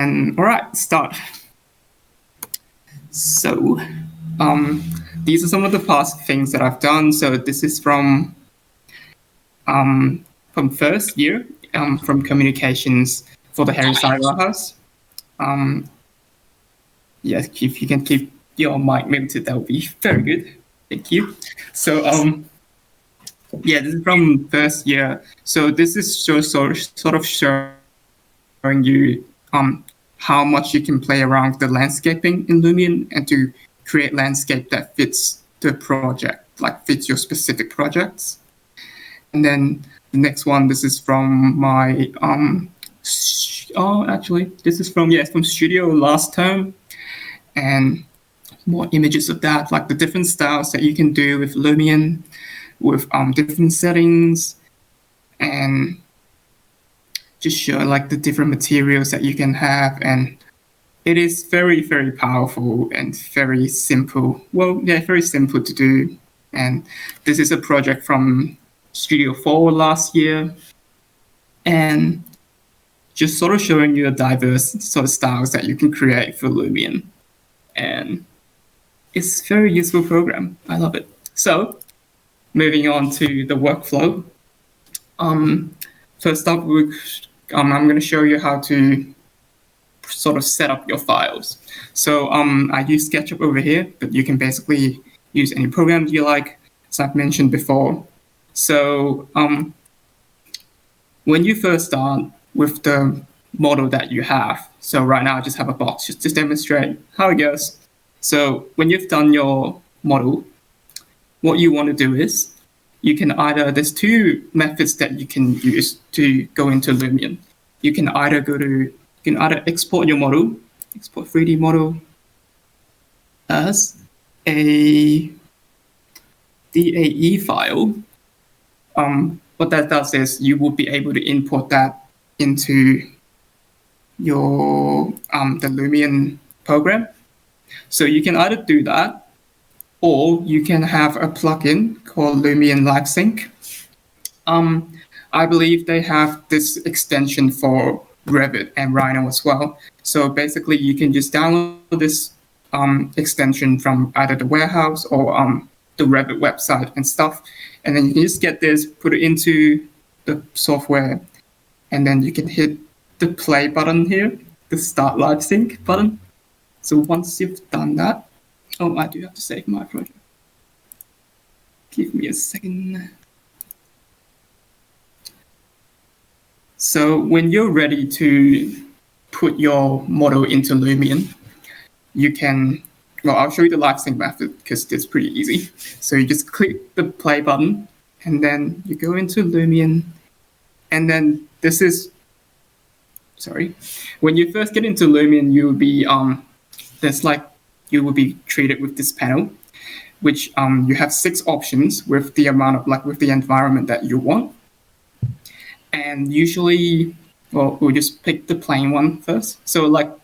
All right, start. So, these are some of the past things that I've done. So this is first year, from communications for the Harry Cyber House. Yes, if you can keep your mic muted, that would be very good. Thank you. So, yeah, this is from first year. So this is sort of showing you how much you can play around the landscaping in Lumion and to create landscape that fits the project, like fits your specific projects. And then the next one, this is from my this is from Studio last term, and more images of that, like the different styles that you can do with Lumion, with different settings, and just show like the different materials that you can have. And it is very, very powerful and very simple. Well, yeah, very simple to do. And this is a project from Studio 4 last year, and just sort of showing you a diverse sort of styles that you can create for Lumion. And it's a very useful program. I love it. So moving on to the workflow. First up, I'm going to show you how to sort of set up your files. So I use SketchUp over here, but you can basically use any program you like, as I've mentioned before. So when you first start with the model that you have, so right now I just have a box just to demonstrate how it goes. So when you've done your model, what you want to do is you can there's two methods that you can use to go into Lumion. You can either export your model, export 3D model as a DAE file. What that does is you will be able to import that into your the Lumion program. So you can either do that, or you can have a plugin called Lumion LiveSync. I believe they have this extension for Revit and Rhino as well. So basically, you can just download this extension from either the warehouse or the Revit website and stuff, and then you can just get this, put it into the software, and then you can hit the play button here, the Start LiveSync button. So once you've done that, I do have to save my project. Give me a second. So when you're ready to put your model into Lumion, you can, I'll show you the LiveSync method because it's pretty easy. So you just click the play button, and then you go into Lumion, and then when you first get into Lumion, you will be, you will be treated with this panel, which you have 6 options with the amount of, with the environment that you want. And usually, we'll just pick the plain one first. So the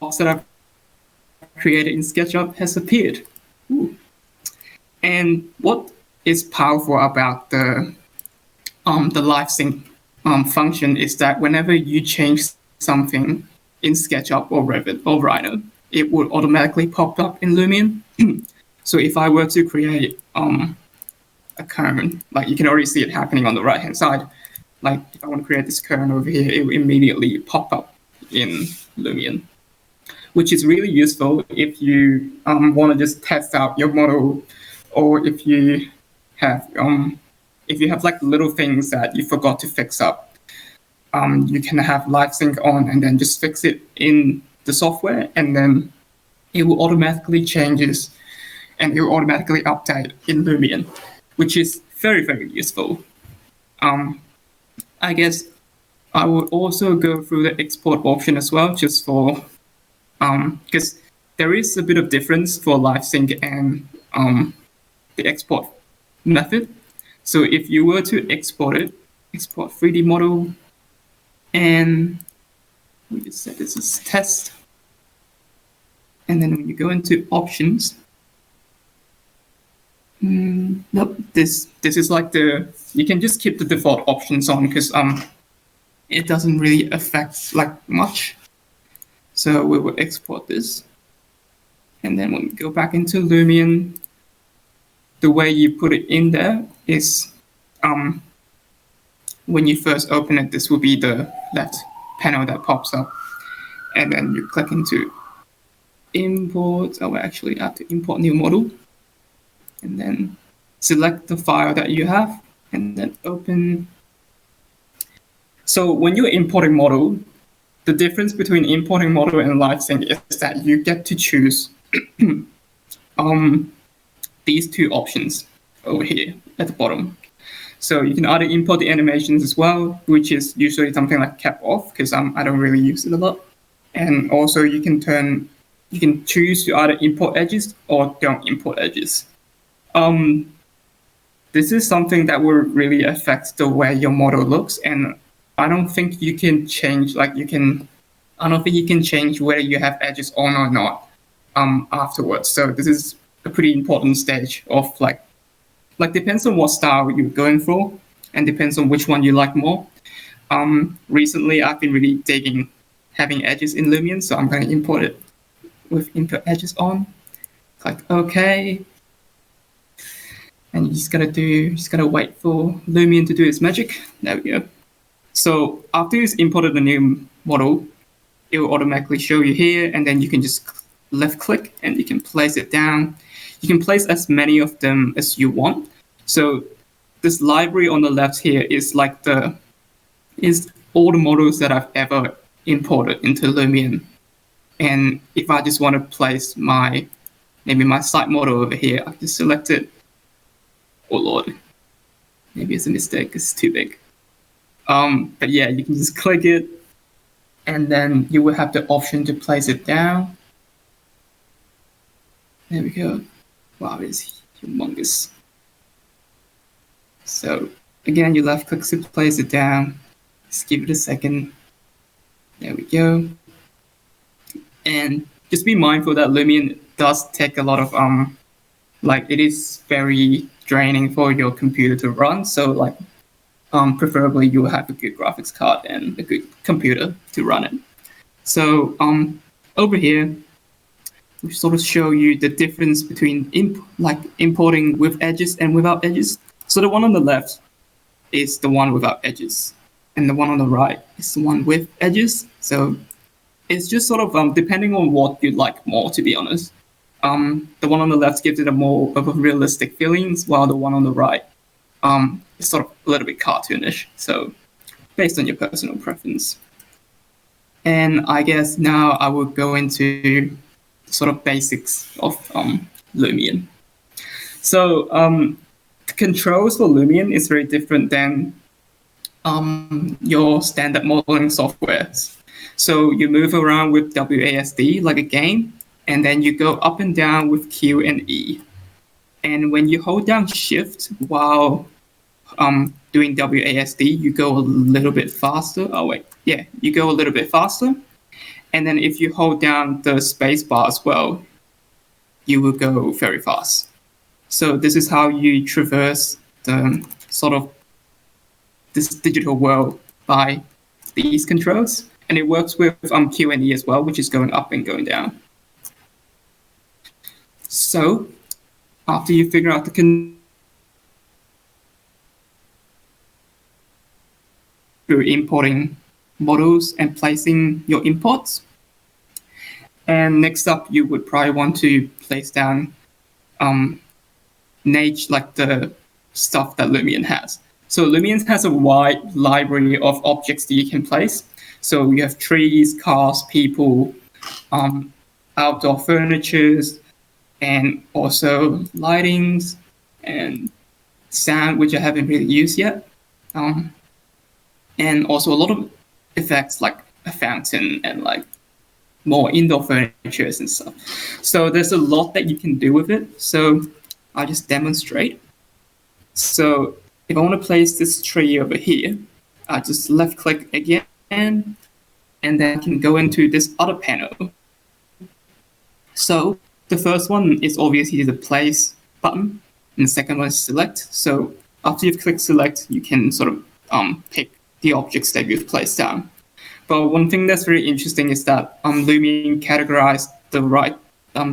box that I've created in SketchUp has appeared. Ooh. And what is powerful about the LiveSync function is that whenever you change something in SketchUp or Revit or Rhino, it will automatically pop up in Lumion. So if I were to create a cone, you can already see it happening on the right-hand side. If I want to create this cone over here, it will immediately pop up in Lumion, which is really useful if you want to just test out your model, or if you have little things that you forgot to fix up. You can have LiveSync on and then just fix it in the software, and then it will automatically changes and it will automatically update in Lumion, which is very, very useful. I guess I will also go through the export option as well, just for because there is a bit of difference for LiveSync and the export method. So if you were to export 3D model, and we just set this as test. And then when you go into options, nope, this is like you can just keep the default options on because it doesn't really affect like much. So we will export this. And then when we go back into Lumion, the way you put it in there is when you first open it, this will be the left panel that pops up. And then you click into import. Oh, actually, I have to import new model. And then select the file that you have and then open. So when you're importing model, the difference between importing model and live sync is that you get to choose these two options over here at the bottom. So you can either import the animations as well, which is usually something like cap off because I don't really use it a lot. And also you can choose to either import edges or don't import edges. This is something that will really affect the way your model looks, and I don't think you can change I don't think you can change whether you have edges on or not afterwards. So this is a pretty important stage of like depends on what style you're going for and depends on which one you like more. Recently I've been really digging having edges in Lumion, so I'm going to import it with input edges on. Click OK. And you just gotta wait for Lumion to do its magic. There we go. So after you've imported the new model, it will automatically show you here, and then you can just left click and you can place it down. You can place as many of them as you want. So this library on the left here is all the models that I've ever imported into Lumion. And if I just want to place maybe my site model over here, I can just select it. Oh Lord, maybe it's a mistake, it's too big. But yeah, you can just click it and then you will have the option to place it down. There we go. Wow, it's humongous. So again, you left click to place it down. Just give it a second. There we go. And just be mindful that Lumion does take a lot of it is very draining for your computer to run. So preferably you will have a good graphics card and a good computer to run it. So over here, we sort of show you the difference between importing with edges and without edges. So the one on the left is the one without edges, and the one on the right is the one with edges. So it's just sort of depending on what you like more, to be honest. The one on the left gives it a more of a realistic feelings, while the one on the right is sort of a little bit cartoonish. So based on your personal preference. And I guess now I will go into sort of basics of Lumion. So the controls for Lumion is very different than your standard modeling softwares. So you move around with WASD like a game, and then you go up and down with Q and E. And when you hold down Shift while doing WASD, you go a little bit faster. You go a little bit faster. And then if you hold down the space bar as well, you will go very fast. So this is how you traverse the sort of this digital world by these controls. And it works with Q and E as well, which is going up and going down. So after you figure out through importing models and placing your imports. And next up, you would probably want to place down the stuff that Lumion has. So Lumion has a wide library of objects that you can place. So you have trees, cars, people, outdoor furnitures, and also lightings and sound, which I haven't really used yet. And also a lot of effects like a fountain and like more indoor furniture and stuff. So there's a lot that you can do with it. So I'll just demonstrate. So if I want to place this tree over here, I just left click again, and then I can go into this other panel. So the first one is obviously the place button, and the second one is select. So after you've clicked select, you can sort of pick the objects that you've placed down. But one thing that's very interesting is that Lumion categorized the right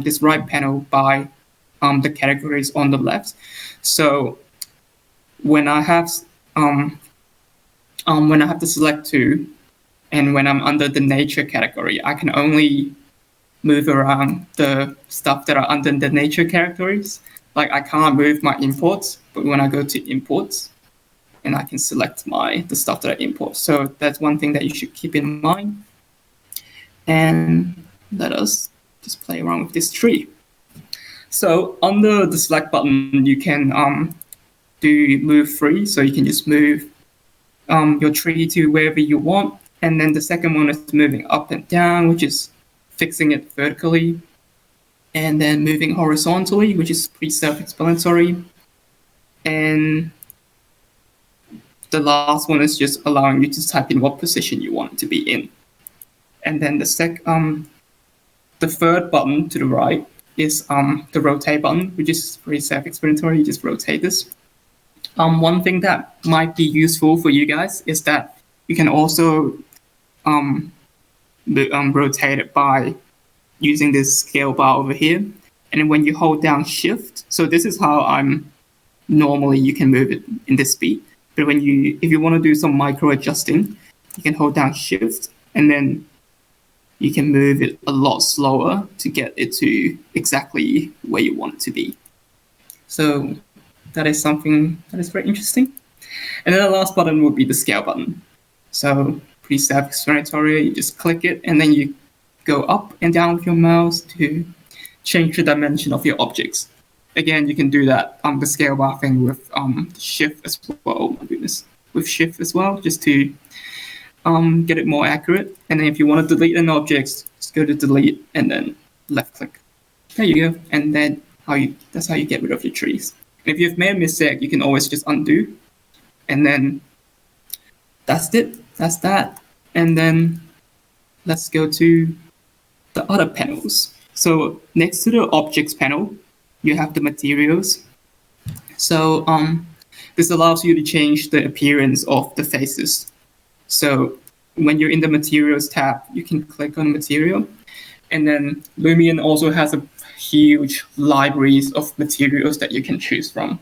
this right panel by the categories on the left. So when I have the select two, and when I'm under the nature category, I can only move around the stuff that are under the nature categories. Like I can't move my imports, but when I go to imports, and I can select the stuff that I import. So that's one thing that you should keep in mind. And let us just play around with this tree. So under the select button, you can do move free. So you can just move your tree to wherever you want. And then the second one is moving up and down, which is fixing it vertically. And then moving horizontally, which is pretty self-explanatory. And the last one is just allowing you to type in what position you want it to be in. And then the third button to the right is the rotate button, which is pretty self-explanatory. You just rotate this. One thing that might be useful for you guys is that you can also rotate it by using this scale bar over here. And then when you hold down shift, so this is how normally you can move it in this speed. But if you want to do some micro adjusting, you can hold down shift and then you can move it a lot slower to get it to exactly where you want it to be. So that is something that is very interesting. And then the last button would be the scale button. So pretty self-explanatory, you just click it and then you go up and down with your mouse to change the dimension of your objects. Again, you can do that the scale bar thing with shift as well. Oh my goodness, with shift as well, just to get it more accurate. And then if you want to delete an object, just go to delete and then left click. There you go. And then that's how you get rid of your trees. And if you've made a mistake, you can always just undo. And then that's it. That's that. And then let's go to the other panels. So next to the objects panel, you have the materials. So this allows you to change the appearance of the faces. So when you're in the materials tab, you can click on material. And then Lumion also has a huge libraries of materials that you can choose from.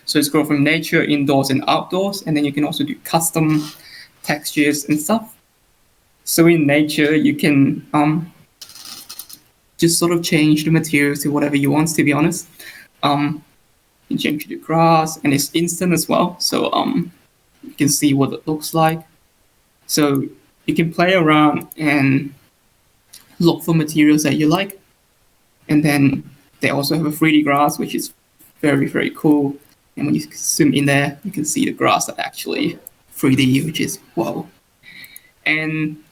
So it's go from nature, indoors, and outdoors. And then you can also do custom textures and stuff. So in nature, you can just sort of change the materials to whatever you want, to be honest. You can change the grass, and it's instant as well. So you can see what it looks like. So you can play around and look for materials that you like. And then they also have a 3D grass, which is very, very cool. And when you zoom in there, you can see the grass are actually 3D, which is wow. And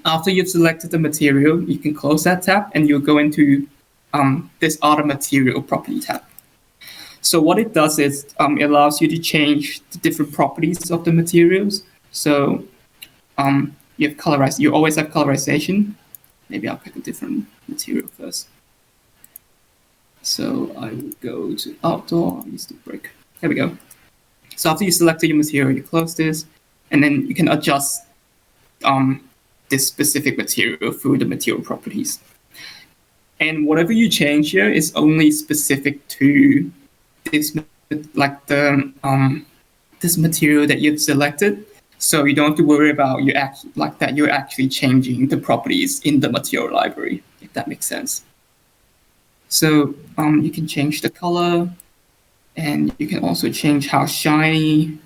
after you've selected the material, you can close that tab and you'll go into this other material property tab. So what it does is it allows you to change the different properties of the materials. So you always have colorization. Maybe I'll pick a different material first. So I will go to outdoor. I used to break. There we go. So after you selected your material, you close this, and then you can adjust this specific material through the material properties. And whatever you change here is only specific to this, like this material that you've selected. So you don't have to worry about you're actually changing the properties in the material library, if that makes sense. So you can change the color, and you can also change how shiny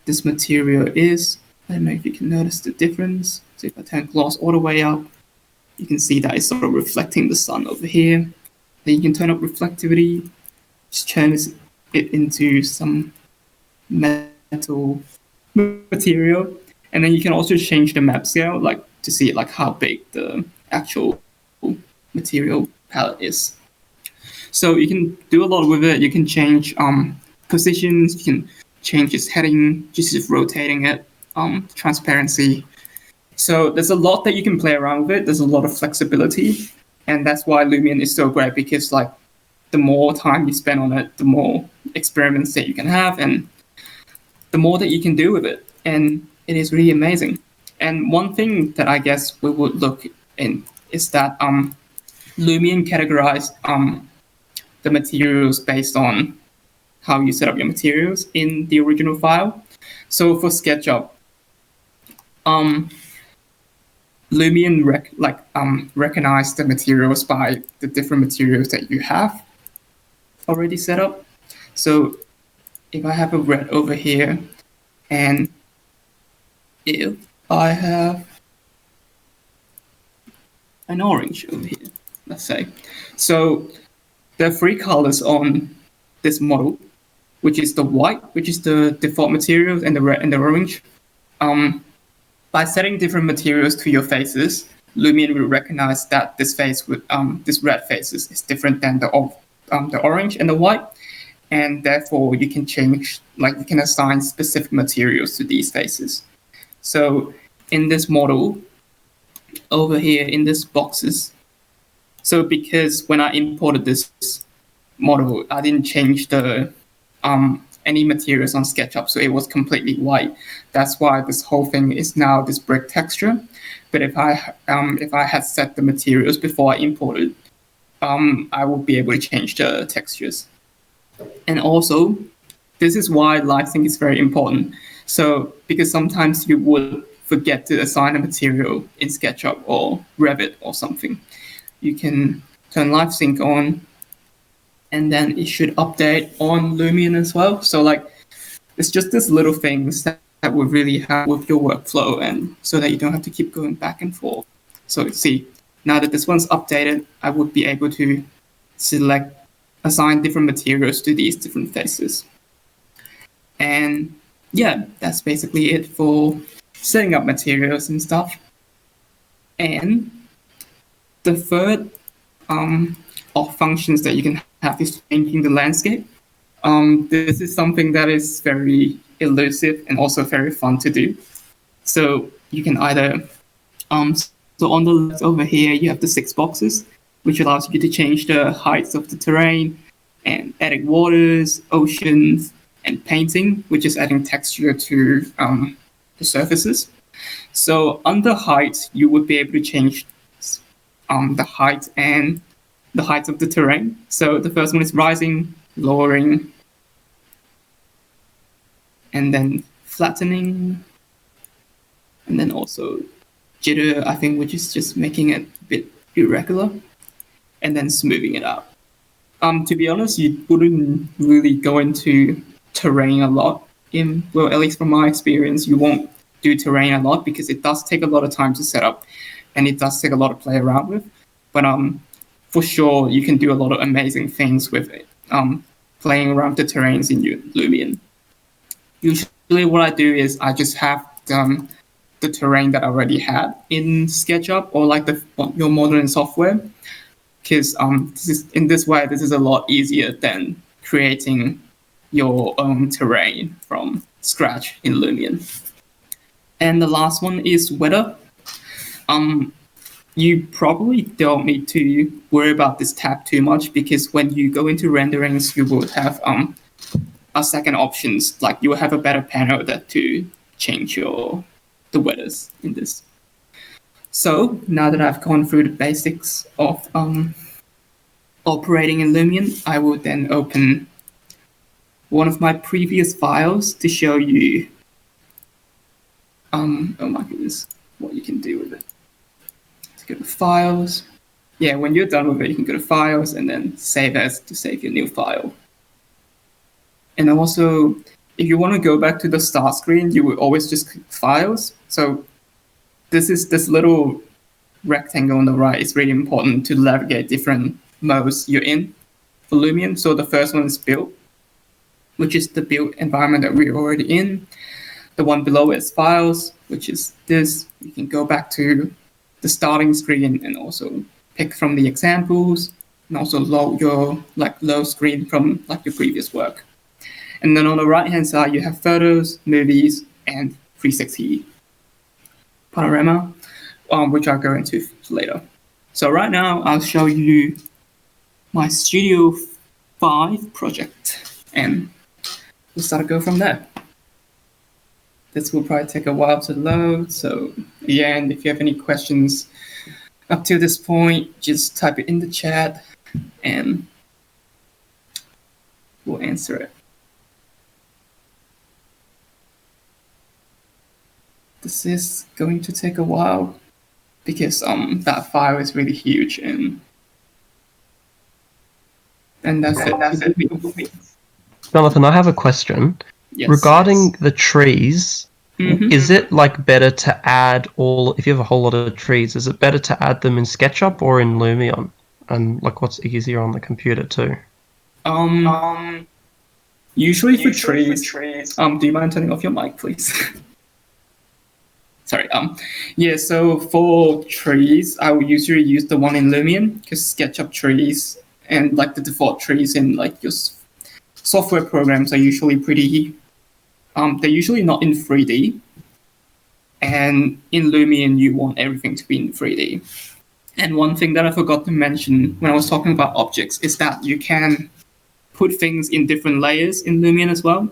this material is. I don't know if you can notice the difference. So if I turn gloss all the way up, you can see that it's sort of reflecting the sun over here. Then you can turn up reflectivity, just turn it into some metal material. And then you can also change the map scale, like to see like how big the actual material palette is. So you can do a lot with it. You can change positions, you can change its heading, just rotating it, transparency. So there's a lot that you can play around with it. There's a lot of flexibility. And that's why Lumion is so great, because like the more time you spend on it, the more experiments that you can have, and the more that you can do with it. And it is really amazing. And one thing that I guess we would look in is that Lumion categorized the materials based on how you set up your materials in the original file. So for SketchUp, um, Lumion recognize the materials by the different materials that you have already set up. So if I have a red over here, and if I have an orange over here, let's say. So there are three colors on this model, which is the white, which is the default materials, and the red and the orange. By setting different materials to your faces, Lumion will recognize that this face with this red faces is different than the orange and the white, and therefore you can change, like you can assign specific materials to these faces. So in this model over here in this boxes, so because when I imported this model, I didn't change the any materials on SketchUp, so it was completely white. That's why this whole thing is now this brick texture. But if I had set the materials before I imported, I will be able to change the textures. And also, this is why live sync is very important. So because sometimes you would forget to assign a material in SketchUp or Revit or something, you can turn live sync on, and then it should update on Lumion as well. So like, it's just these little things that will really help with your workflow, and so that you don't have to keep going back and forth. So see, now that this one's updated, I would be able to assign different materials to these different faces. And yeah, that's basically it for setting up materials and stuff. And the third of functions that you can have is changing the landscape. This is something that is very elusive and also very fun to do. So you can either, so on the left over here, you have the 6 boxes, which allows you to change the heights of the terrain and adding waters, oceans, and painting, which is adding texture to the surfaces. So under height, you would be able to change the height and the height of the terrain. So the first one is rising, lowering, and then flattening, and then also jitter, I think, which is just making it a bit irregular, and then smoothing it out. To be honest, you wouldn't really go into terrain a lot. Well, at least from my experience, you won't do terrain a lot because it does take a lot of time to set up, and it does take a lot to play around with. But for sure, you can do a lot of amazing things with it, playing around the terrains in Lumion. Usually what I do is I just have the terrain that I already had in SketchUp or like your modern software, because in this way, this is a lot easier than creating your own terrain from scratch in Lumion. And the last one is weather. You probably don't need to worry about this tab too much, because when you go into renderings, you will have a second options, like you will have a better panel to change the weathers in this. So now that I've gone through the basics of operating in Lumion, I will then open one of my previous files to show you oh my goodness, what you can do with it. Let's go to files. Yeah, when you're done with it, you can go to files and then save as to save your new file. And also, if you want to go back to the start screen, you will always just click files. So this little rectangle on the right is really important to navigate different modes you're in for Lumion. So the first one is build, which is the build environment that we're already in. The one below is files, which is this. You can go back to the starting screen and also pick from the examples, and also load your load screen from your previous work. And then on the right hand side, you have photos, movies, and 360 panorama, which I'll go into later. So right now I'll show you my Studio 5 project, and we'll start to go from there. This will probably take a while to load, so again, if you have any questions up to this point, just type it in the chat and we'll answer it. This is going to take a while because that file is really huge, and that's it. Jonathan, I have a question. Yes. Regarding the trees, Mhm. is it like better to add if you have a whole lot of trees, is it better to add them in SketchUp or in Lumion? And like what's easier on the computer too? Usually for trees, do you mind turning off your mic, please? Sorry. Yeah. So for trees, I will usually use the one in Lumion because SketchUp trees and like the default trees in like your software programs are usually pretty. They're usually not in 3D, and in Lumion you want everything to be in 3D. And one thing that I forgot to mention when I was talking about objects is that you can put things in different layers in Lumion as well.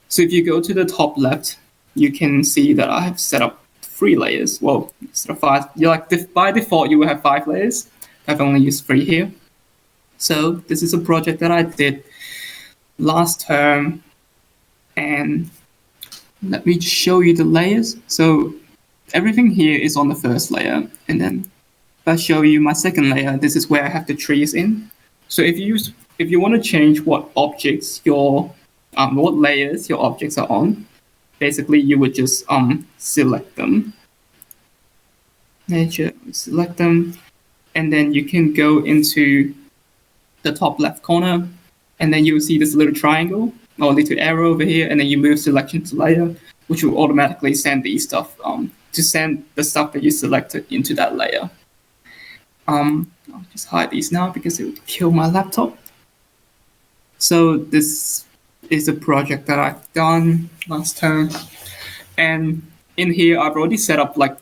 So if you go to the top left, you can see that I have set up 3 layers. Well, instead of 5, by default you will have 5 layers. I've only used 3 here. So this is a project that I did last term, and let me show you the layers. So everything here is on the first layer, and then if I show you my second layer, this is where I have the trees in. So if you want to change what objects what layers your objects are on, basically you would just select them, select them, and then you can go into the top left corner, and then you'll see this little triangle or little arrow over here, and then you move selection to layer, which will automatically send these stuff to send the stuff that you selected into that layer. I'll just hide these now because it would kill my laptop. So this is a project that I've done last term, and in here I've already set up like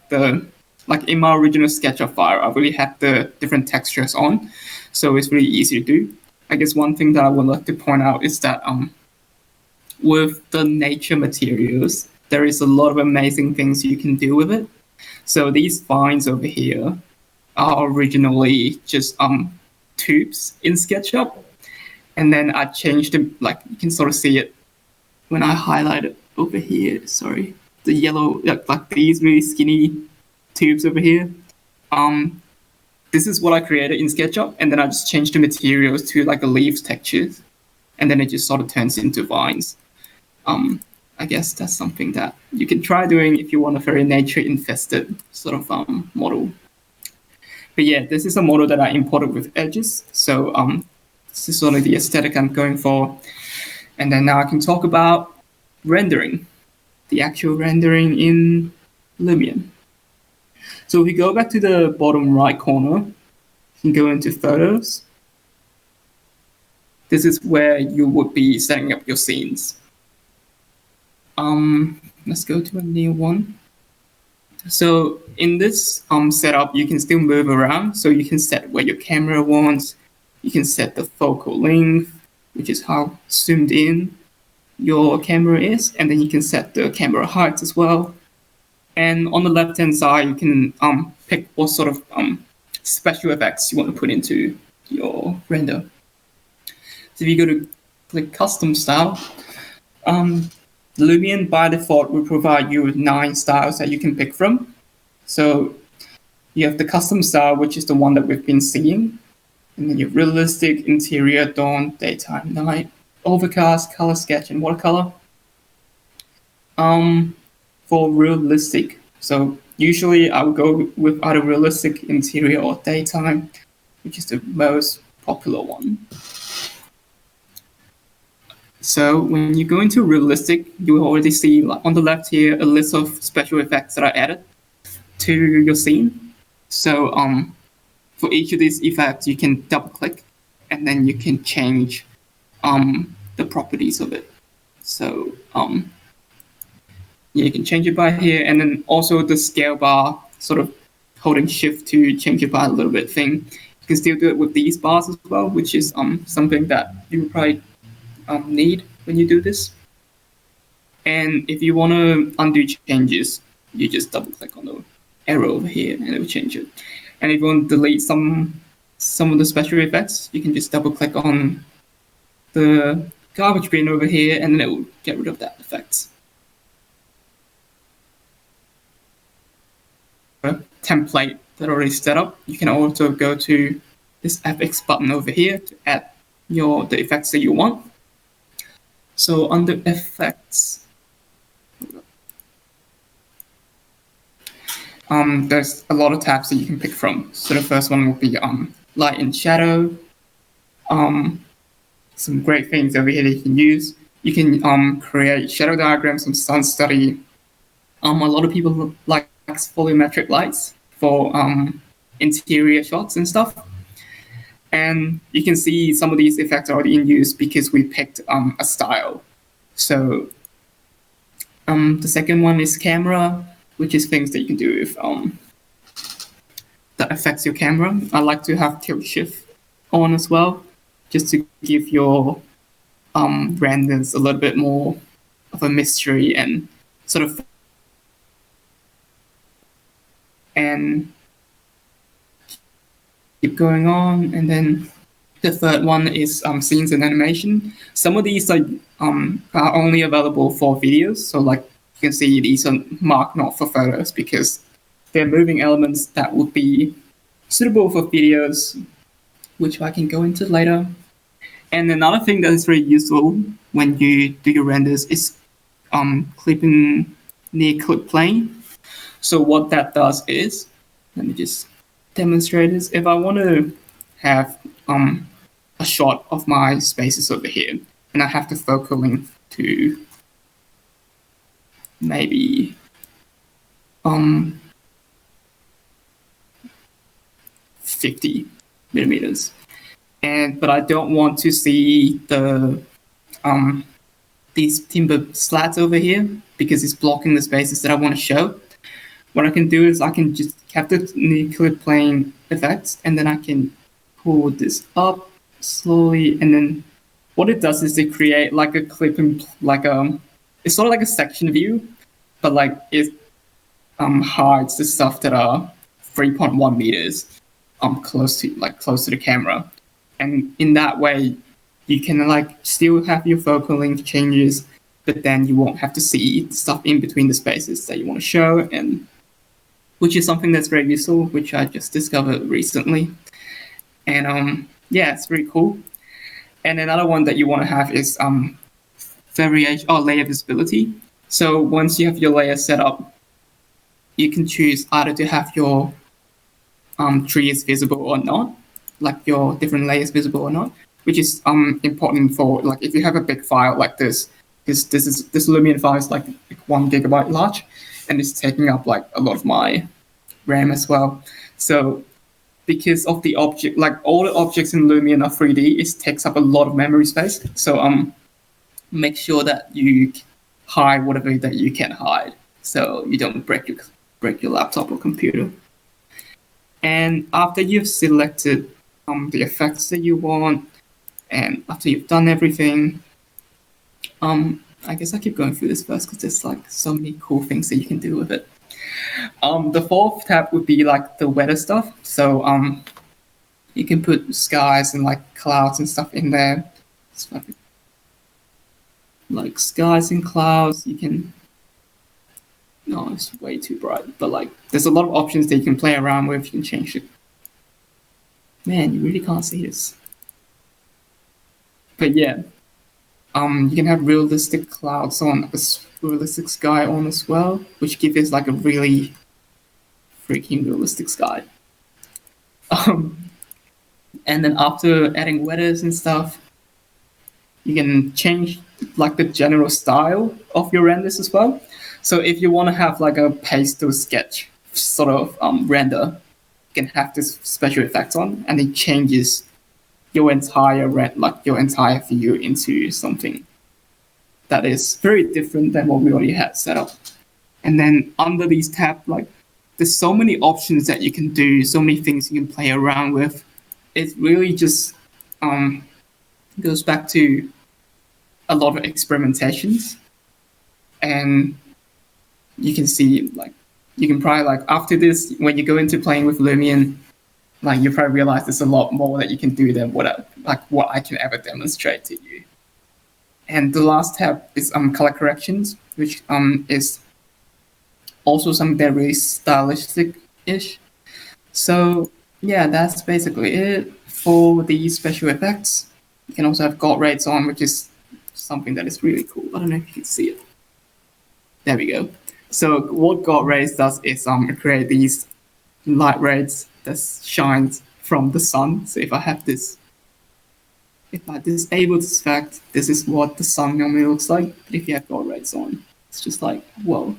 in my original SketchUp file, I already had the different textures on, so it's really easy to do. I guess one thing that I would like to point out is that with the nature materials, there is a lot of amazing things you can do with it. So these vines over here are originally just tubes in SketchUp, and then I changed them. Like you can sort of see it when I highlight it over here. Sorry, the yellow, like these really skinny tubes over here. This is what I created in SketchUp, and then I just changed the materials to like a leaves textures, and then it just sort of turns into vines. I guess that's something that you can try doing if you want a very nature-infested sort of model. But yeah, this is a model that I imported with edges, so this is sort of the aesthetic I'm going for. And then now I can talk about rendering, the actual rendering in Lumion. So if we go back to the bottom right corner, you can go into photos. This is where you would be setting up your scenes. Let's go to a new one. So in this setup, you can still move around. So you can set where your camera wants. You can set the focal length, which is how zoomed in your camera is, and then you can set the camera height as well. And on the left-hand side, you can pick what sort of special effects you want to put into your render. So if you go to click Custom Style, Lumion by default will provide you with 9 styles that you can pick from. So you have the custom style, which is the one that we've been seeing. And then you have realistic, interior, dawn, daytime, night, overcast, color sketch, and watercolor. For realistic, so usually I would go with either realistic, interior, or daytime, which is the most popular one. So when you go into realistic, you will already see on the left here a list of special effects that I added to your scene. So for each of these effects, you can double click, and then you can change the properties of it. So yeah, you can change it by here, and then also the scale bar sort of holding shift to change it by a little bit thing. You can still do it with these bars as well, which is something that you probably need when you do this. And if you want to undo changes, you just double click on the arrow over here and it will change it. And if you want to delete some of the special effects, you can just double click on the garbage bin over here and then it will get rid of that effect. Template that already set up, you can also go to this FX button over here to add the effects that you want. So under effects, there's a lot of tabs that you can pick from. So the first one will be light and shadow. Some great things over here that you can use. You can create shadow diagrams from sun study. A lot of people like volumetric lights for interior shots and stuff. And you can see some of these effects are already in use because we picked a style. So the second one is camera, which is things that you can do with that affects your camera. I like to have tilt shift on as well, just to give your renders a little bit more of a mystery and sort of. And keep going on, and then the third one is scenes and animation. Some of these are only available for videos, so like you can see these are marked not for photos because they're moving elements that would be suitable for videos, which I can go into later. And another thing that is very useful when you do your renders is clipping near clip plane. So what that does is, let me just demonstrate this. If I want to have a shot of my spaces over here, and I have the focal length to maybe 50 millimeters, but I don't want to see the these timber slats over here because it's blocking the spaces that I want to show. What I can do is I can just have the near clip plane effects, and then I can pull this up slowly, and then what it does is it create like a clip and it's sort of like a section view, but like it hides the stuff that are 3.1 meters close to the camera, and in that way you can like still have your focal length changes, but then you won't have to see stuff in between the spaces that you want to show, and which is something that's very useful, which I just discovered recently. And yeah, it's really cool. And another one that you want to have is layer visibility. So once you have your layer set up, you can choose either to have your trees visible or not, like your different layers visible or not, which is important for like if you have a big file like this Lumion file is like 1 gigabyte large, and it's taking up like a lot of my RAM as well. So because of the object, like all the objects in Lumion are 3D, it takes up a lot of memory space. So make sure that you hide whatever that you can hide, so you don't break your laptop or computer. And after you've selected the effects that you want, and after you've done everything, I guess I keep going through this first because there's like so many cool things that you can do with it. The fourth tab would be like the weather stuff. So you can put skies and like clouds and stuff in there. Like skies and clouds, you can. No, it's way too bright. But like, there's a lot of options that you can play around with. You can change it. Man, you really can't see this. But yeah, you can have realistic clouds on, realistic sky on as well, which gives like a really freaking realistic sky. And then after adding weathers and stuff, you can change like the general style of your renders as well. So if you want to have like a pastel sketch sort of render, you can have this special effect on, and it changes your entire view into something that is very different than what we already had set up. And then under these tabs, like there's so many options that you can do, so many things you can play around with. It really just goes back to a lot of experimentations, and you can see like you can probably like after this when you go into playing with Lumion, like you probably realize there's a lot more that you can do than what I can ever demonstrate to you. And the last tab is color corrections, which is also something that really stylistic-ish. So yeah, that's basically it for the special effects. You can also have God rays on, which is something that is really cool. I don't know if you can see it. There we go. So what God rays does is create these light rays that shines from the sun. So if I have this, if I disable this effect, this is what the sun normally looks like. But if you have God rays on, it's just like, whoa,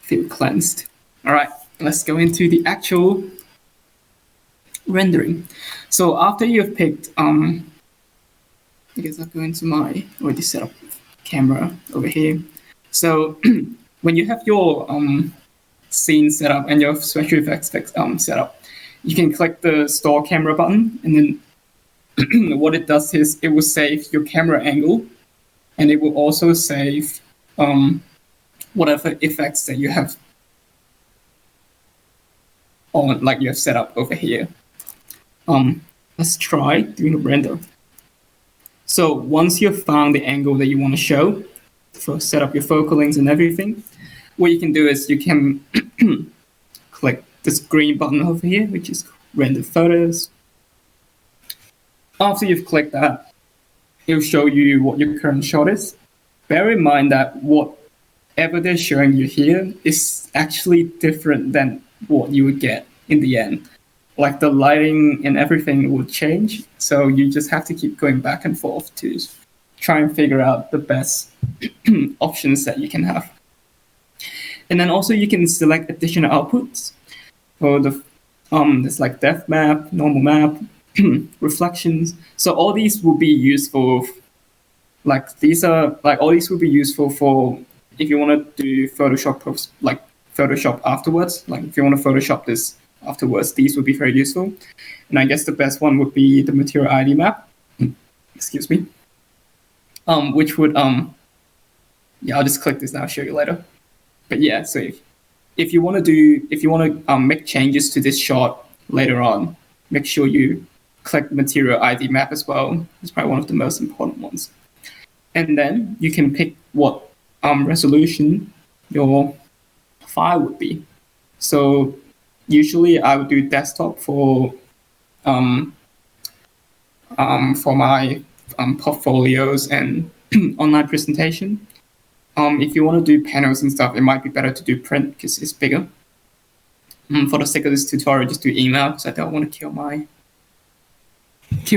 feel cleansed. All right, let's go into the actual rendering. So after you've picked, I guess I'll go into my already set up camera over here. So when you have your scene set up and your special effects set up, you can click the store camera button, and then what it does is it will save your camera angle, and it will also save whatever effects that you have on, like you have set up over here. Let's try doing a render. So once you've found the angle that you want to show, set up your focal lengths and everything, what you can do is you can click this green button over here, which is render photos. After you've clicked that, it'll show you what your current shot is. Bear in mind that whatever they're showing you here is actually different than what you would get in the end. Like the lighting and everything will change, so you just have to keep going back and forth to try and figure out the best options that you can have. And then also you can select additional outputs for the there's like depth map, normal map, reflections. So all these will be useful. Like these are like all these will be useful for if you want to do Photoshop post, like Photoshop afterwards. Like if you want to Photoshop this afterwards, these would be very useful. And I guess the best one would be the material ID map. Excuse me. Which would yeah, I'll just click this now. I'll show you later. But yeah, so if you want to make changes to this shot later on, make sure you click material ID map as well. It's probably one of the most important ones. And then you can pick what resolution your file would be. So usually I would do desktop for my portfolios and online presentation. If you want to do panels and stuff, it might be better to do print because it's bigger. For the sake of this tutorial, just do email because I don't want to kill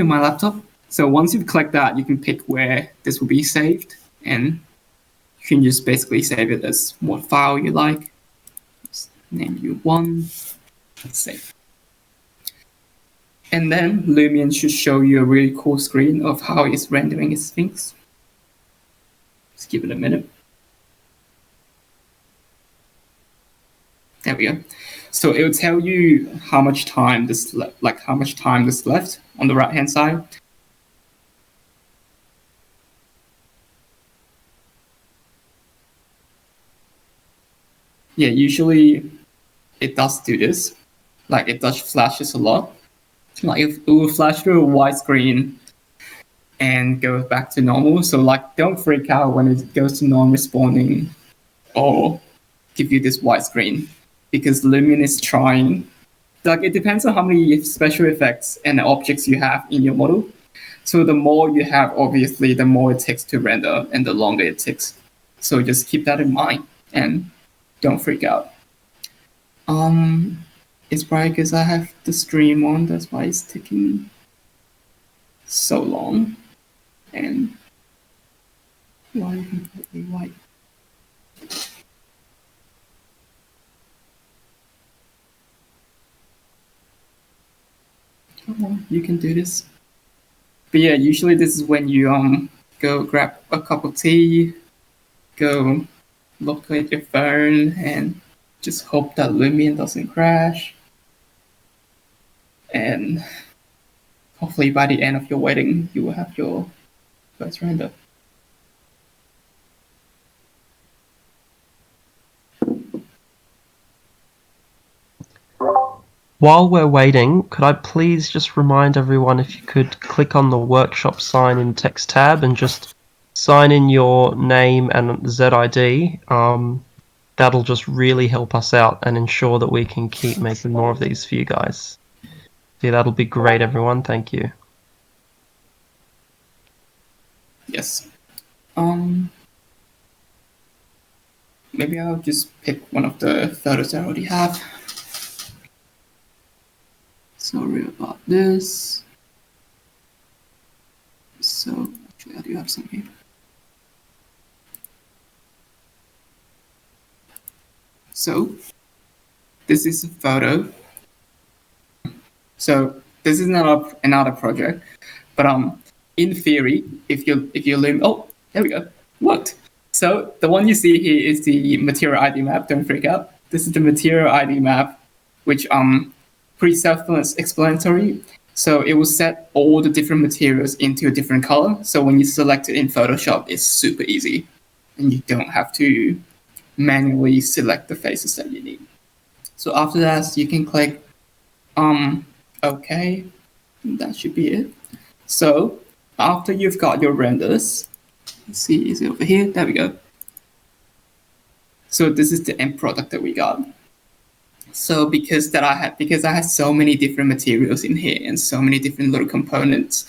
my laptop. So once you've clicked that, you can pick where this will be saved, and you can just basically save it as what file you like. Just name you one. Save. And then Lumion should show you a really cool screen of how it's rendering its things. Just give it a minute. There we go. So it will tell you how much time this left on the right hand side. Yeah, usually it does do this. Like it does flashes a lot. Like it will flash through a white screen and go back to normal. So like don't freak out when it goes to non-responding or give you this white screen, because Lumion is trying, like it depends on how many special effects and objects you have in your model. So the more you have, obviously, the more it takes to render and the longer it takes. So just keep that in mind and don't freak out. It's probably because I have the stream on, that's why it's taking so long. And why completely white? Come on, you can do this. But yeah, usually this is when you go grab a cup of tea, go look at your phone, and just hope that Lumion doesn't crash. And hopefully by the end of your waiting, you will have your first render. While we're waiting, could I please just remind everyone if you could click on the workshop sign in text tab and just sign in your name and ZID. That'll just really help us out and ensure that we can keep making more of these for you guys. Yeah, that'll be great, everyone. Thank you. Yes. Maybe I'll just pick one of the photos I already have. Sorry about this. So actually I do have some here. So this is a photo. So this is not another project, but in theory, if you loom, oh, there we go, worked. So the one you see here is the material ID map. Don't freak out. This is the material ID map, which pretty self-explanatory. So it will set all the different materials into a different color. So when you select it in Photoshop, it's super easy, and you don't have to manually select the faces that you need. So after that, you can click OK. That should be it. So after you've got your renders, let's see, is it over here? There we go. So this is the end product that we got. So because I had so many different materials in here and so many different little components,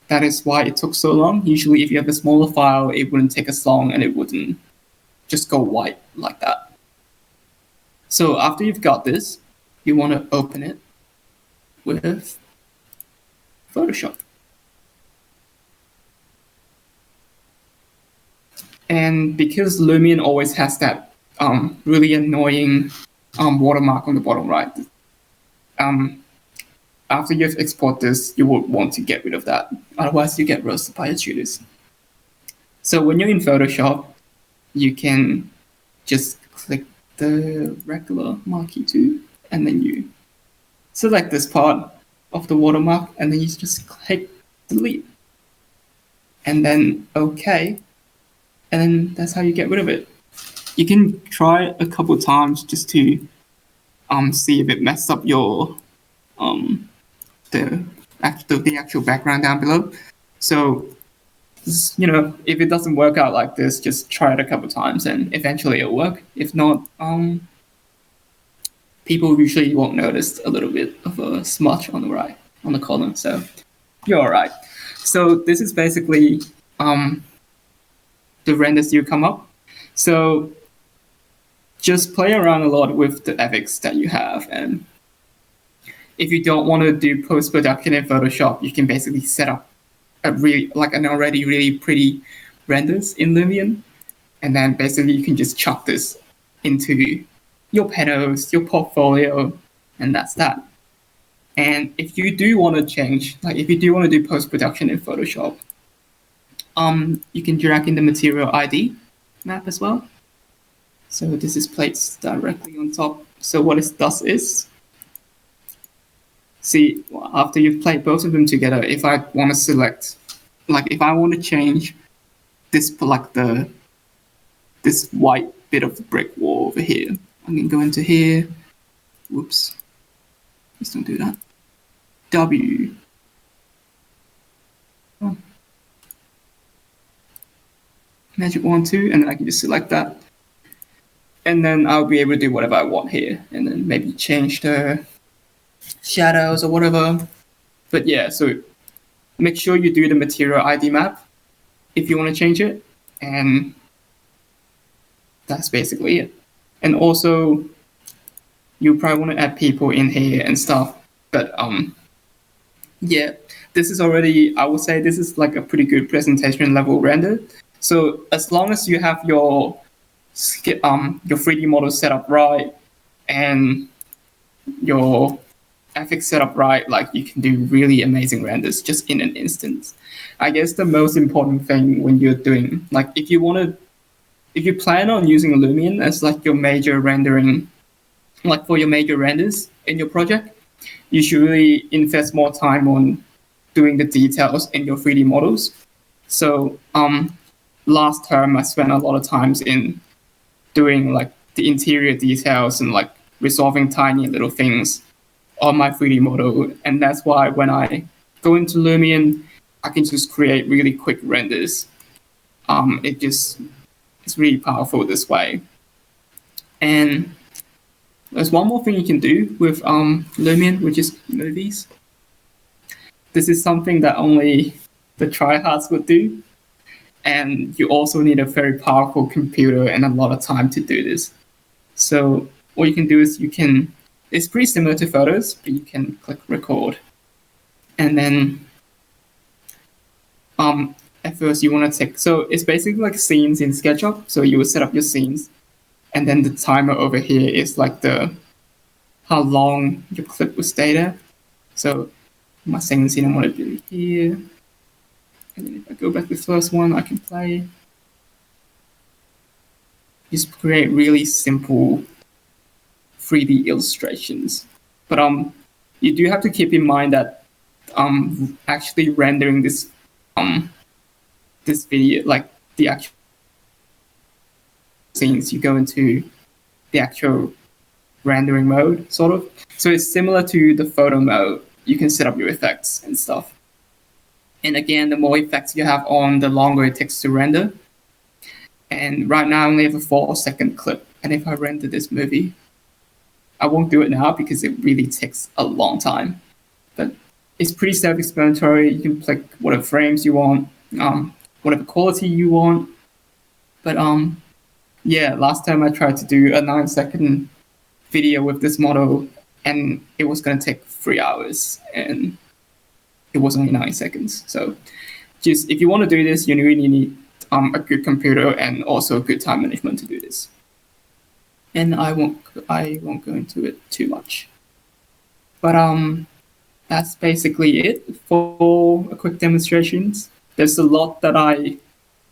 that is why it took so long. Usually if you have a smaller file, it wouldn't take as long and it wouldn't just go white like that. So after you've got this, you want to open it with Photoshop. And because Lumion always has that really annoying watermark on the bottom right, after you've exported this, you would want to get rid of that. Otherwise, you get roasted by your tutors. So when you're in Photoshop, you can just click the regular marquee tool, and then you select this part of the watermark, and then you just click delete. And then OK. And then that's how you get rid of it. You can try a couple times just to see if it messed up your the actual background down below. So if it doesn't work out like this, just try it a couple times and eventually it'll work. If not, people usually won't notice a little bit of a smudge on the right, on the column. So you're all right. So this is basically the renders you come up. So just play around a lot with the ethics that you have, and if you don't want to do post-production in Photoshop, you can basically set up an already really pretty renders in Lumion, and then basically you can just chuck this into your panels, your portfolio, and that's that. And if you do want to change, if you do want to do post-production in Photoshop, you can drag in the material ID map as well. So this is placed directly on top. So what it does is, see, after you've played both of them together, if I want to select, if I want to change this, this white bit of the brick wall over here, I can go into here. Whoops. Please don't do that. W. Oh. Magic 1, 2, and then I can just select that. And then I'll be able to do whatever I want here, and then maybe change the shadows or whatever. But yeah, so make sure you do the material ID map if you want to change it, and that's basically it. And also, you probably want to add people in here and stuff, but yeah, this is already, I would say this is like a pretty good presentation level render. So as long as you have your 3D model set up right and your ethics set up right, you can do really amazing renders just in an instant. I guess the most important thing when you're doing, if you plan on using Lumion as your major rendering like for your major renders in your project, you should really invest more time on doing the details in your 3D models. So last term I spent a lot of times in doing like the interior details and like resolving tiny little things on my 3D model, and that's why when I go into Lumion, I can just create really quick renders. It's really powerful this way. And there's one more thing you can do with Lumion, which is movies. This is something that only the tryhards would do, and you also need a very powerful computer and a lot of time to do this. So what you can do is it's pretty similar to photos, but you can click record. And then at first you want to take, so it's basically like scenes in SketchUp. So you will set up your scenes, and then the timer over here is like how long your clip will stay there. So my second scene I want to do here. And then if I go back to the first one, I can play. Just create really simple 3D illustrations. But you do have to keep in mind that actually rendering this video, like the actual scenes, you go into the actual rendering mode, sort of. So it's similar to the photo mode. You can set up your effects and stuff. And again, the more effects you have on, the longer it takes to render. And right now I only have a 4-second clip. And if I render this movie, I won't do it now because it really takes a long time. But it's pretty self-explanatory. You can pick whatever frames you want, whatever quality you want. But yeah, last time I tried to do a 9-second video with this model, and it was going to take 3 hours, and it was only 9 seconds. So just if you want to do this, you really need a good computer and also good time management to do this. And I won't go into it too much. But that's basically it for a quick demonstrations. There's a lot that I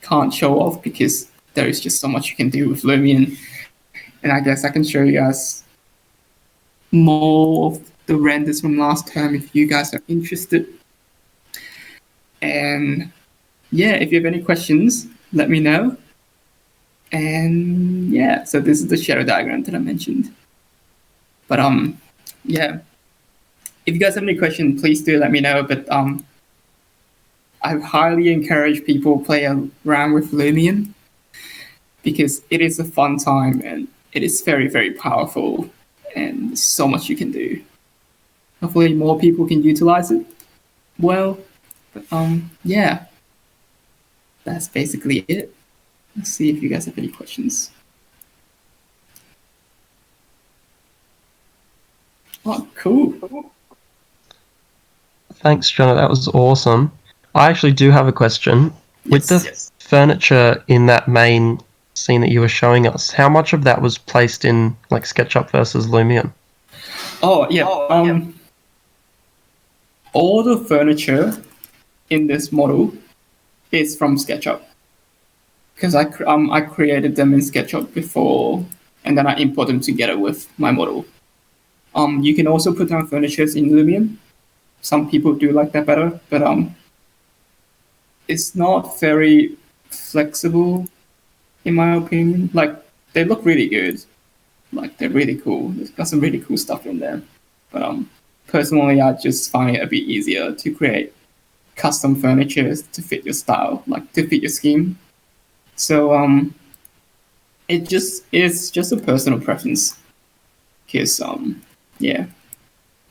can't show off because there is just so much you can do with Lumion. And I guess I can show you guys more of the renders from last term if you guys are interested. And yeah, if you have any questions, let me know. And yeah, so this is the shadow diagram that I mentioned. But yeah, if you guys have any questions, please do let me know. But I highly encourage people play around with Lumion because it is a fun time and it is very, very powerful and there's so much you can do. Hopefully more people can utilize it well. But yeah, that's basically it. Let's see if you guys have any questions. Oh, cool. Thanks, Jonah. That was awesome. I actually do have a question. With the furniture in that main scene that you were showing us, how much of that was placed in like SketchUp versus Lumion? Oh, yeah. All the furniture in this model is from SketchUp. Because I created them in SketchUp before, and then I import them together with my model. You can also put down furnitures in Lumion. Some people do like that better, but it's not very flexible, in my opinion. Like they look really good, like they're really cool. There's got some really cool stuff in there. But personally, I just find it a bit easier to create custom furniture to fit your style, like to fit your scheme. So it's just a personal preference. Because yeah,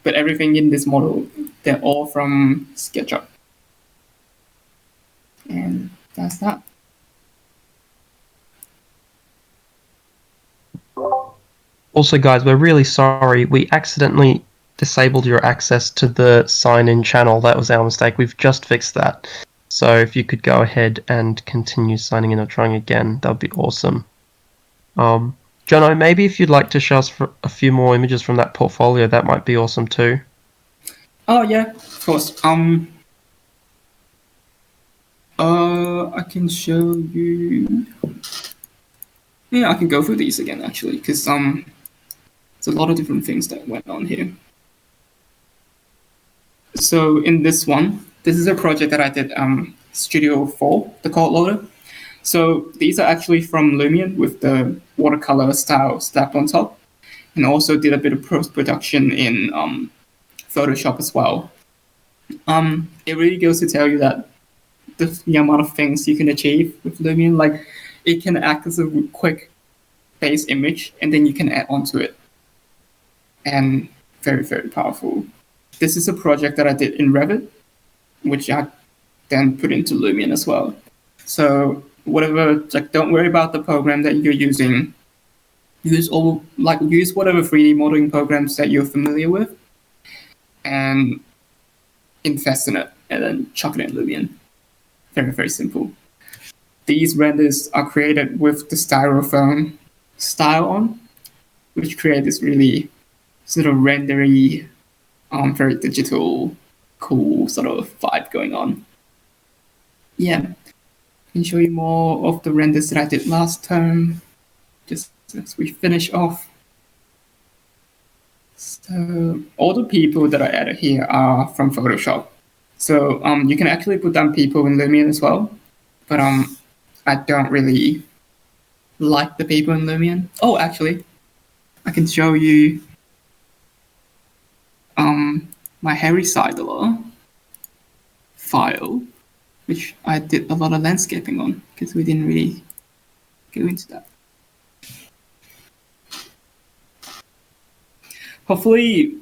but everything in this model, they're all from SketchUp, and that's that. Also, guys, we're really sorry. We accidentally disabled your access to the sign-in channel. That was our mistake. We've just fixed that. So if you could go ahead and continue signing in or trying again, that would be awesome. Jono, maybe if you'd like to show us for a few more images from that portfolio, that might be awesome too. Oh yeah, of course. I can show you. Yeah, I can go through these again actually, because There's a lot of different things that went on here. So in this one, this is a project that I did, Studio 4, the code loader. So these are actually from Lumion with the watercolor style slapped on top, and also did a bit of post-production in Photoshop as well. It really goes to tell you that the amount of things you can achieve with Lumion, like it can act as a quick base image, and then you can add onto it, and very, very powerful. This is a project that I did in Revit, which I then put into Lumion as well. So whatever, like, don't worry about the program that you're using. Use whatever 3D modeling programs that you're familiar with, and invest in it, and then chuck it in Lumion. Very, very simple. These renders are created with the styrofoam style on, which create this really sort of rendery, very digital, cool sort of vibe going on. Yeah, I can show you more of the renders that I did last term, just as we finish off. So all the people that I added here are from Photoshop. So you can actually put down people in Lumion as well, but I don't really like the people in Lumion. Oh, actually, I can show you my Harry Seidler file, which I did a lot of landscaping on, because we didn't really go into that. Hopefully,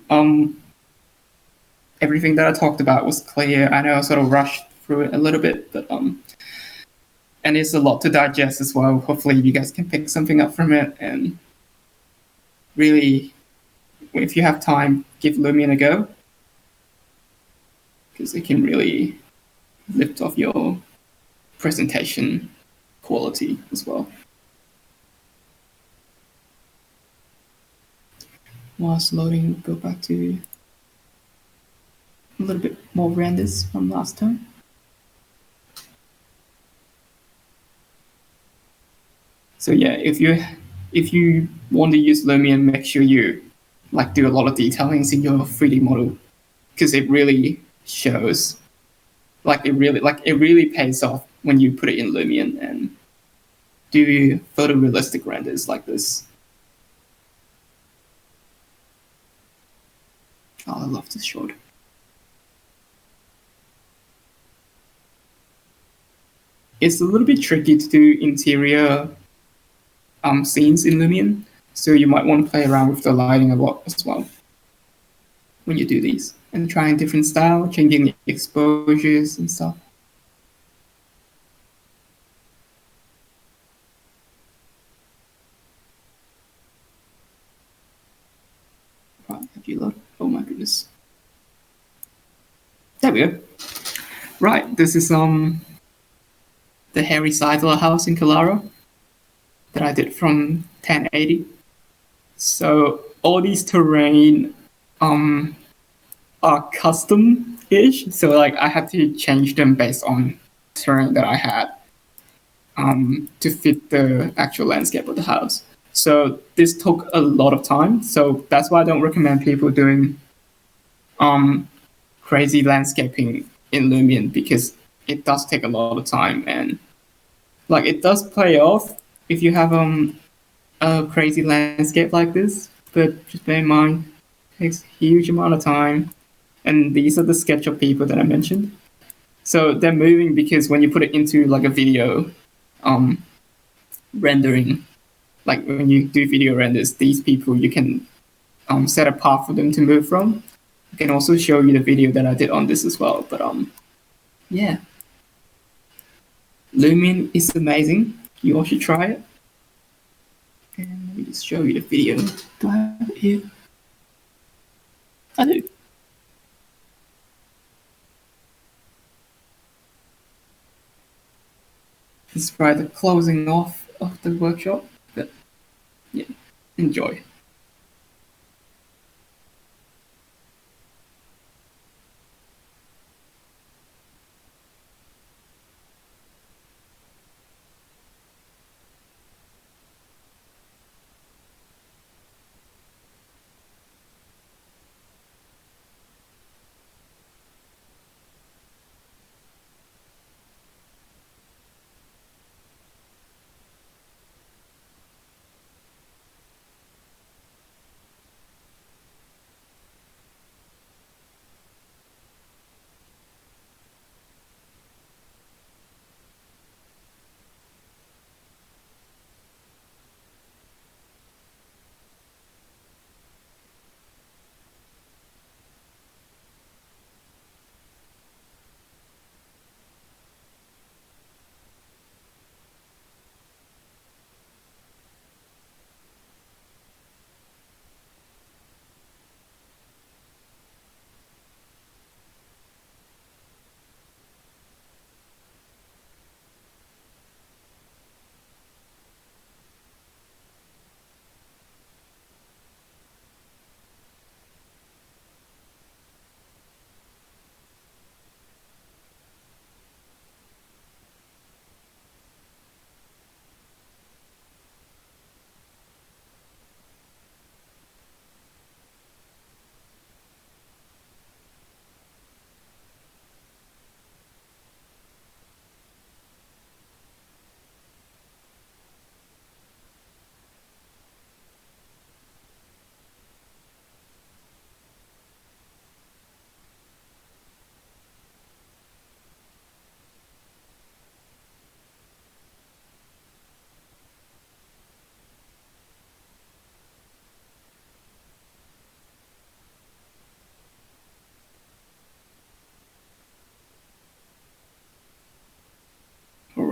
everything that I talked about was clear. I know I sort of rushed through it a little bit, but and it's a lot to digest as well. Hopefully, you guys can pick something up from it, and really, if you have time, give Lumion a go, because it can really lift off your presentation quality as well. Whilst loading, go back to a little bit more renders from last time. So yeah, if you want to use Lumion, make sure you like do a lot of detailing in your 3D model, because it really shows. It really pays off when you put it in Lumion and do photorealistic renders like this. Oh, I love this shot. It's a little bit tricky to do interior scenes in Lumion, so you might want to play around with the lighting a lot as well when you do these, and trying different style, changing the exposures and stuff. Right, have you load? Oh my goodness. There we go. Right, this is the Harry Seidler house in Kalara that I did from 1080. So all these terrain are custom-ish. So like I had to change them based on terrain that I had to fit the actual landscape of the house. So this took a lot of time. So that's why I don't recommend people doing crazy landscaping in Lumion, because it does take a lot of time, and like it does pay off if you have a crazy landscape like this, but just bear in mind it takes a huge amount of time. And these are the SketchUp people that I mentioned. So they're moving because when you put it into like a video rendering, like when you do video renders, these people you can set a path for them to move from. I can also show you the video that I did on this as well. But yeah, Lumion is amazing. You all should try it. And let me just show you the video. Do I have it here? I do. This is probably the closing off of the workshop. But yeah, enjoy.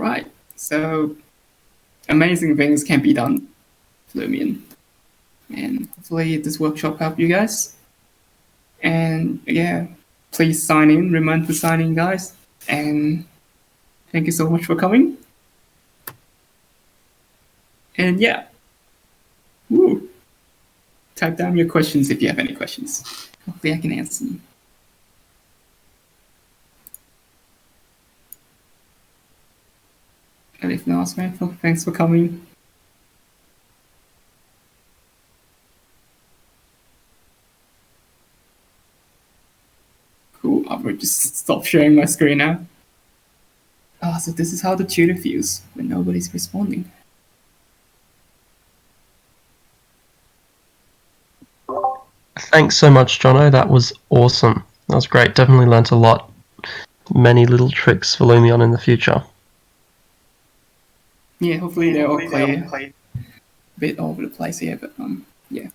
right. So amazing things can be done, Lumion. And hopefully this workshop helped you guys. And yeah, please sign in. Remember to sign in, guys. And thank you so much for coming. And yeah, woo. Type down your questions if you have any questions. Hopefully I can answer them. And if not, thanks for coming. Cool, I will just stop sharing my screen now. So this is how the tutor feels when nobody's responding. Thanks so much, Jono. That was awesome. That was great. Definitely learnt a lot. Many little tricks for Lumion in the future. Yeah, hopefully they're all clear. A bit all over the place here, but yeah.